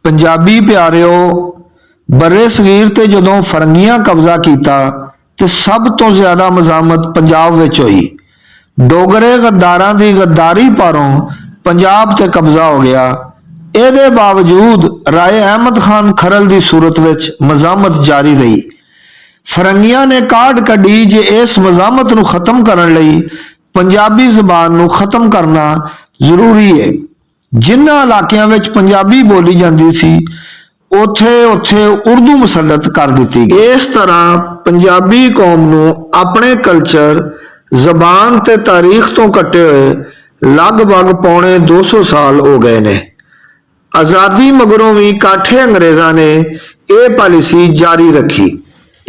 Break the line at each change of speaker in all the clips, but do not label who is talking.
पंजाबी प्यारिओ बरे सगीर ते जदों फरंगियां कब्जा किया तो सब तो ज्यादा मजामत पंजाब विच होई। डोगरे गद्दारां दी गद्दारी पारों पंजाब ते कब्जा हो गया। इहदे बावजूद राय अहमद खान खरल की सूरत विच मजामत जारी रही। फरंगियां ने काढ़ कढ़ी जे इस मजामत नूं खत्म करन लई पंजाबी जबान नूं खत्म करना जरूरी है। जिन्हां इलाकिਆਂ विच पंजाबी बोली जाती सी उथे उथे उर्दू मुसलत कर दी गई। इस तरह पंजाबी कौम नूं अपने कल्चर जबान ते तारीख तो कट्टे हुए लगभग पौने 200 साल हो गए ने। आज़ादी मगरों भी काठे अंग्रेज़ां ने यह पॉलिसी जारी रखी।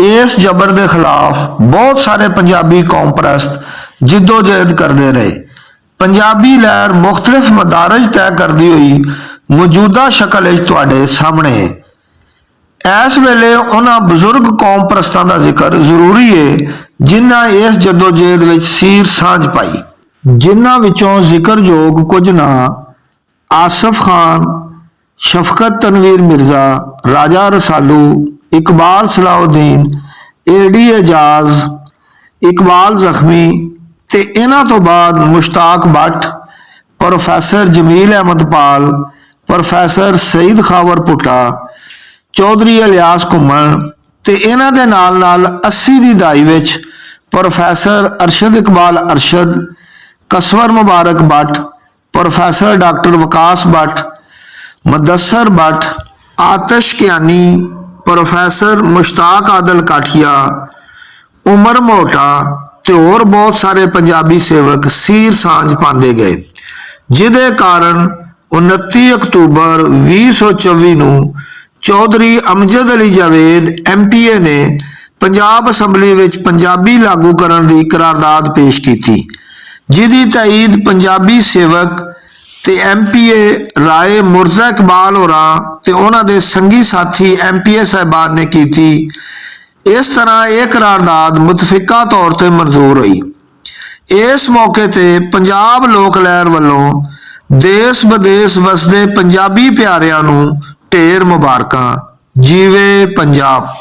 इस जबर के खिलाफ बहुत सारे पंजाबी कौम परस्त जिद्दोजहद करते रहे। पंजाबी लहर मुख्तलिफ मदारज तय करती हुई मौजूदा शक्ल तुहाडे सामने है। इस वेले उन्हां बजुर्ग कौम परस्तां दा जिक्र जरूरी है जिन्हां इस जद्दोजहद विच सीर सांझ पाई। जिन्हां विचों जिक्रयोग कुछ ना आसिफ खान, शफकत तनवीर मिर्जा, राजा रसालू, इकबाल सलाउद्दीन, एडी एजाज, इकबाल जख्मी ते इन्हां तो बाद मुश्ताक भट्ट, प्रोफैसर जमील अहमद पाल, प्रोफैसर सईद खावर पुट्टा, चौधरी इलियास घुम्मण ते इन्हां दे नाल नाल 80 दी दहाई विच प्रोफैसर अरशद इकबाल अरशद, कसवर मुबारक भट्ट, प्रोफैसर डॉक्टर वकास भट्ट, मुदस्सर भट्ट, आतिश कियानी, प्रोफैसर मुश्ताक आदल काठिया, उमर मोटा ते होर बहुत सारे पंजाबी सेवक सीर सांझ पाते गए। जिदे कारण 29 अक्तूबर 2024 नूं चौधरी अमजद अली जावेद MPA ने पंजाब असैम्बली विच पंजाबी लागू करन दी करारदाद पेश की, जिहदी तईद पंजाबी सेवक ते MPA राय मुर्जा इकबाल होरां ते उन्हां दे संगी साथी MPA साहिबान ने की। इस तरह यह करारदाद मुतफिका तौर पर मंजूर हुई। इस मौके ते पंजाब लोक लहर वालों देश विदेश वसदे पंजाबी प्यारिआं नूं ढेर मुबारकां। जीवे पंजाब।